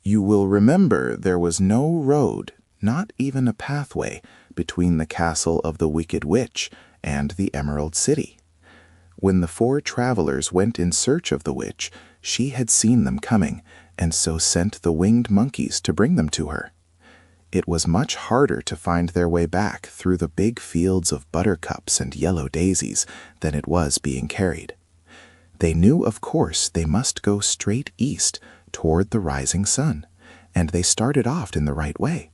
You will remember there was no road, not even a pathway, between the castle of the Wicked Witch and the Emerald City. When the 4 travelers went in search of the witch, she had seen them coming, and so sent the winged monkeys to bring them to her. It was much harder to find their way back through the big fields of buttercups and yellow daisies than it was being carried. They knew, of course, they must go straight east toward the rising sun, and they started off in the right way.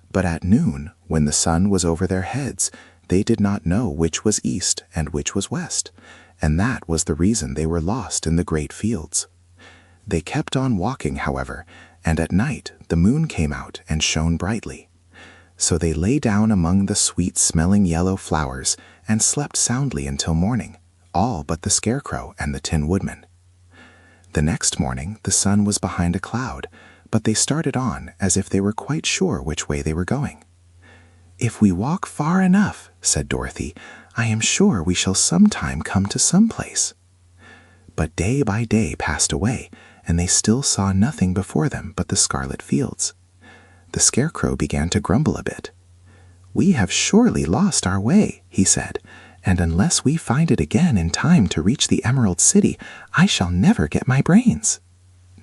But at noon, when the sun was over their heads, they did not know which was east and which was west, and that was the reason they were lost in the great fields. They kept on walking, however, and at night the moon came out and shone brightly. So they lay down among the sweet-smelling yellow flowers and slept soundly until morning, all but the Scarecrow and the Tin Woodman. The next morning the sun was behind a cloud, but they started on as if they were quite sure which way they were going. "If we walk far enough," said Dorothy, "I am sure we shall sometime come to some place." But day by day passed away, and they still saw nothing before them but the scarlet fields. The Scarecrow began to grumble a bit. "We have surely lost our way," he said, "and unless we find it again in time to reach the Emerald City, I shall never get my brains."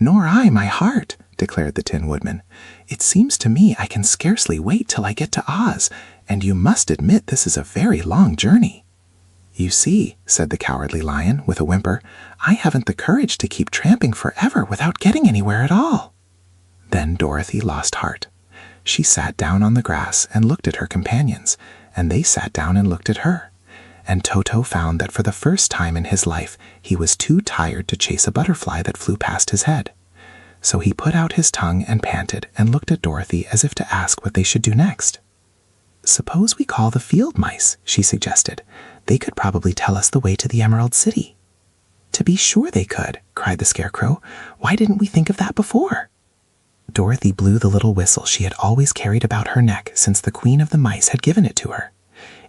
"Nor I my heart," declared the Tin Woodman. "It seems to me I can scarcely wait till I get to Oz, and you must admit this is a very long journey." "You see," said the Cowardly Lion with a whimper, "I haven't the courage to keep tramping forever without getting anywhere at all." Then Dorothy lost heart. She sat down on the grass and looked at her companions, and they sat down and looked at her. And Toto found that for the first time in his life he was too tired to chase a butterfly that flew past his head. So he put out his tongue and panted and looked at Dorothy as if to ask what they should do next. "Suppose we call the field mice," she suggested. "They could probably tell us the way to the Emerald City." "To be sure they could," cried the Scarecrow. "Why didn't we think of that before?" Dorothy blew the little whistle she had always carried about her neck since the Queen of the Mice had given it to her.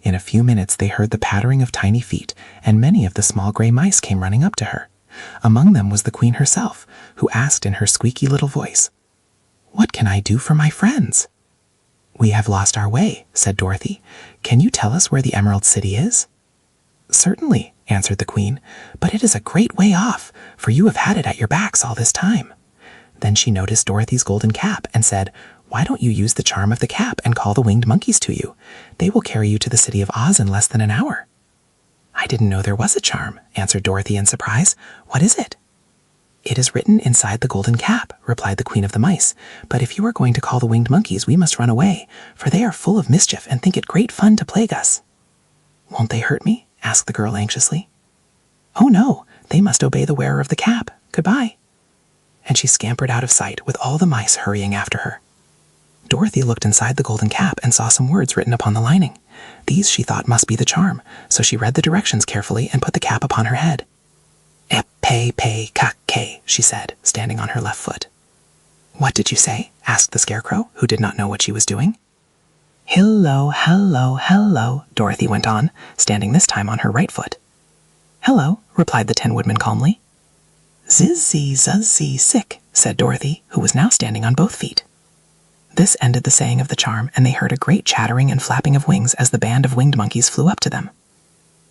In a few minutes they heard the pattering of tiny feet, and many of the small gray mice came running up to her. Among them was the Queen herself, who asked in her squeaky little voice, "What can I do for my friends?" "We have lost our way," said Dorothy. "Can you tell us where the Emerald City is?" "Certainly," answered the Queen, "but it is a great way off, for you have had it at your backs all this time." Then she noticed Dorothy's golden cap and said, "Why don't you use the charm of the cap and call the winged monkeys to you? They will carry you to the city of Oz in less than an hour." "I didn't know there was a charm," answered Dorothy in surprise. "What is it?" "It is written inside the golden cap," replied the Queen of the Mice. "But if you are going to call the winged monkeys, we must run away, for they are full of mischief and think it great fun to plague us." "Won't they hurt me?" asked the girl anxiously. "Oh no, they must obey the wearer of the cap. Goodbye." And she scampered out of sight with all the mice hurrying after her. Dorothy looked inside the golden cap and saw some words written upon the lining. These she thought must be the charm, so she read the directions carefully and put the cap upon her head. "Ep-pe-pe-kak-ke," she said, standing on her left foot. "What did you say?" asked the Scarecrow, who did not know what she was doing. "Hello, hello, hello," Dorothy went on, standing this time on her right foot. "Hello," replied the Tin Woodman calmly. "Zizzy, zuzzy, sick," said Dorothy, who was now standing on both feet. This ended the saying of the charm, and they heard a great chattering and flapping of wings as the band of winged monkeys flew up to them.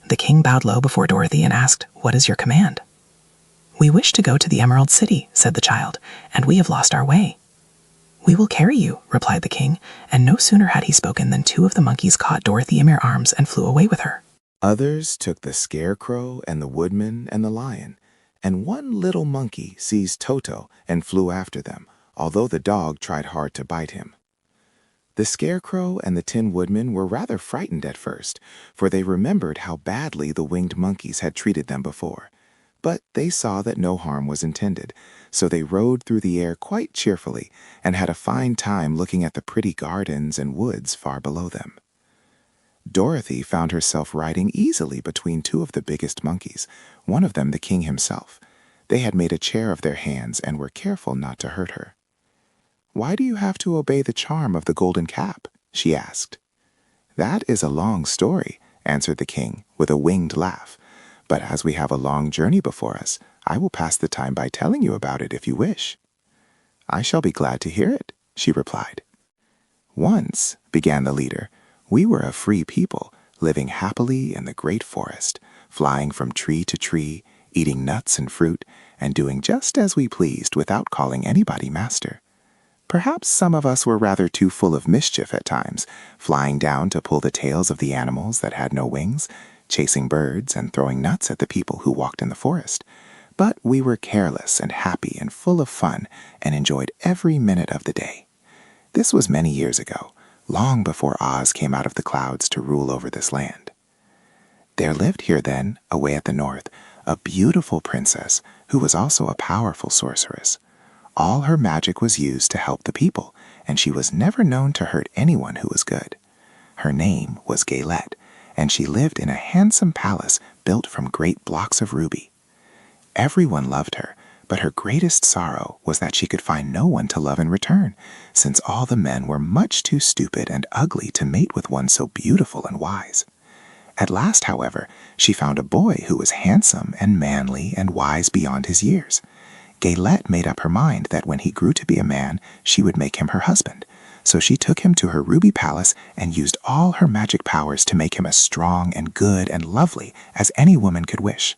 The king bowed low before Dorothy and asked, "What is your command?" "We wish to go to the Emerald City," said the child, "and we have lost our way." "We will carry you," replied the king, and no sooner had he spoken than 2 of the monkeys caught Dorothy in their arms and flew away with her. Others took the Scarecrow and the Woodman and the Lion, and one little monkey seized Toto and flew after them, although the dog tried hard to bite him. The Scarecrow and the Tin Woodman were rather frightened at first, for they remembered how badly the winged monkeys had treated them before. But they saw that no harm was intended, so they rode through the air quite cheerfully and had a fine time looking at the pretty gardens and woods far below them. Dorothy found herself riding easily between 2 of the biggest monkeys, one of them the king himself. They had made a chair of their hands and were careful not to hurt her. "Why do you have to obey the charm of the golden cap?" she asked. "That is a long story," answered the king with a winged laugh. "But as we have a long journey before us, I will pass the time by telling you about it if you wish." "I shall be glad to hear it," she replied. "Once," began the leader, "we were a free people, living happily in the great forest, flying from tree to tree, eating nuts and fruit, and doing just as we pleased without calling anybody master. Perhaps some of us were rather too full of mischief at times, flying down to pull the tails of the animals that had no wings, chasing birds and throwing nuts at the people who walked in the forest. But we were careless and happy and full of fun and enjoyed every minute of the day. This was many years ago, long before Oz came out of the clouds to rule over this land. There lived here then, away at the north, a beautiful princess who was also a powerful sorceress. All her magic was used to help the people, and she was never known to hurt anyone who was good. Her name was Gaylette, and she lived in a handsome palace built from great blocks of ruby. Everyone loved her, but her greatest sorrow was that she could find no one to love in return, since all the men were much too stupid and ugly to mate with one so beautiful and wise. At last, however, she found a boy who was handsome and manly and wise beyond his years. Gaylette made up her mind that when he grew to be a man, she would make him her husband. So she took him to her ruby palace and used all her magic powers to make him as strong and good and lovely as any woman could wish.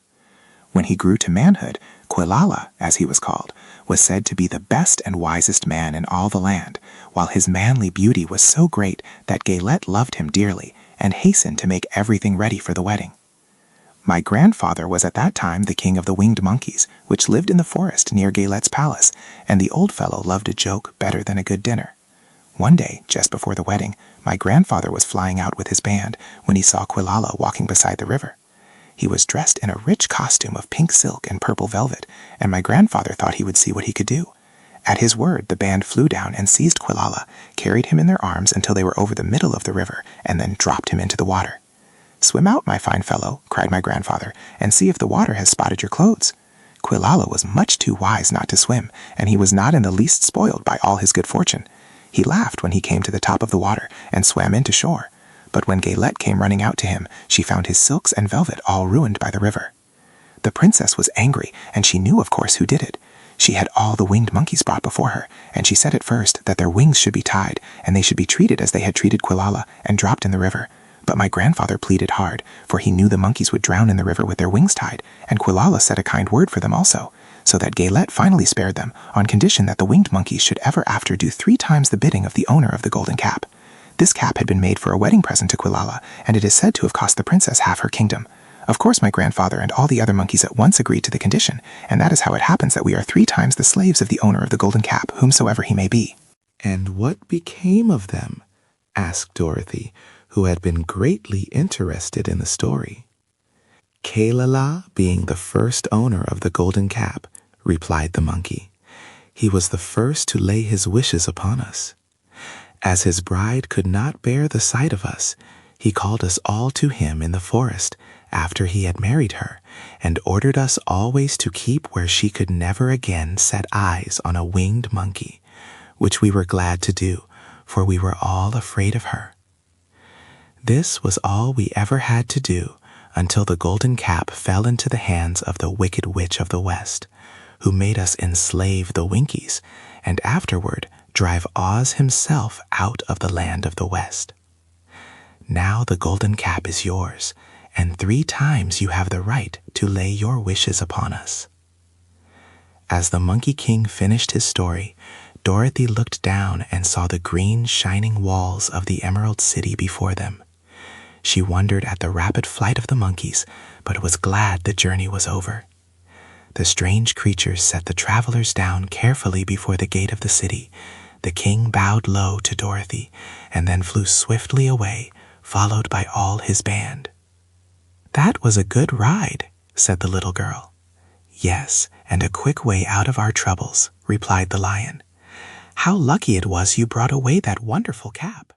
When he grew to manhood, Quilala, as he was called, was said to be the best and wisest man in all the land, while his manly beauty was so great that Gaylette loved him dearly and hastened to make everything ready for the wedding. My grandfather was at that time the king of the winged monkeys, which lived in the forest near Gaylette's palace, and the old fellow loved a joke better than a good dinner. One day, just before the wedding, my grandfather was flying out with his band when he saw Quilala walking beside the river. He was dressed in a rich costume of pink silk and purple velvet, and my grandfather thought he would see what he could do. At his word, the band flew down and seized Quilala, carried him in their arms until they were over the middle of the river, and then dropped him into the water. "Swim out, my fine fellow," cried my grandfather, "and see if the water has spotted your clothes." Quilala was much too wise not to swim, and he was not in the least spoiled by all his good fortune. He laughed when he came to the top of the water and swam into shore. But when Gaylette came running out to him, she found his silks and velvet all ruined by the river. The princess was angry, and she knew, of course, who did it. She had all the winged monkeys brought before her, and she said at first that their wings should be tied, and they should be treated as they had treated Quilala, and dropped in the river. But my grandfather pleaded hard, for he knew the monkeys would drown in the river with their wings tied, and Quilala said a kind word for them also, so that Gaylette finally spared them, on condition that the winged monkeys should ever after do 3 times the bidding of the owner of the golden cap. This cap had been made for a wedding present to Quilala, and it is said to have cost the princess half her kingdom. Of course my grandfather and all the other monkeys at once agreed to the condition, and that is how it happens that we are 3 times the slaves of the owner of the golden cap, whomsoever he may be. "And what became of them?" asked Dorothy, who had been greatly interested in the story. "Kalala being the first owner of the golden cap," replied the monkey. "He was the first to lay his wishes upon us. As his bride could not bear the sight of us, he called us all to him in the forest after he had married her, and ordered us always to keep where she could never again set eyes on a winged monkey, which we were glad to do, for we were all afraid of her. This was all we ever had to do until the golden cap fell into the hands of the wicked witch of the west, who made us enslave the Winkies, and afterward drive Oz himself out of the land of the west. Now the golden cap is yours, and 3 times you have the right to lay your wishes upon us." As the Monkey King finished his story, Dorothy looked down and saw the green, shining walls of the Emerald City before them. She wondered at the rapid flight of the monkeys, but was glad the journey was over. The strange creatures set the travelers down carefully before the gate of the city. The king bowed low to Dorothy, and then flew swiftly away, followed by all his band. "That was a good ride," said the little girl. "Yes, and a quick way out of our troubles," replied the lion. "How lucky it was you brought away that wonderful cap."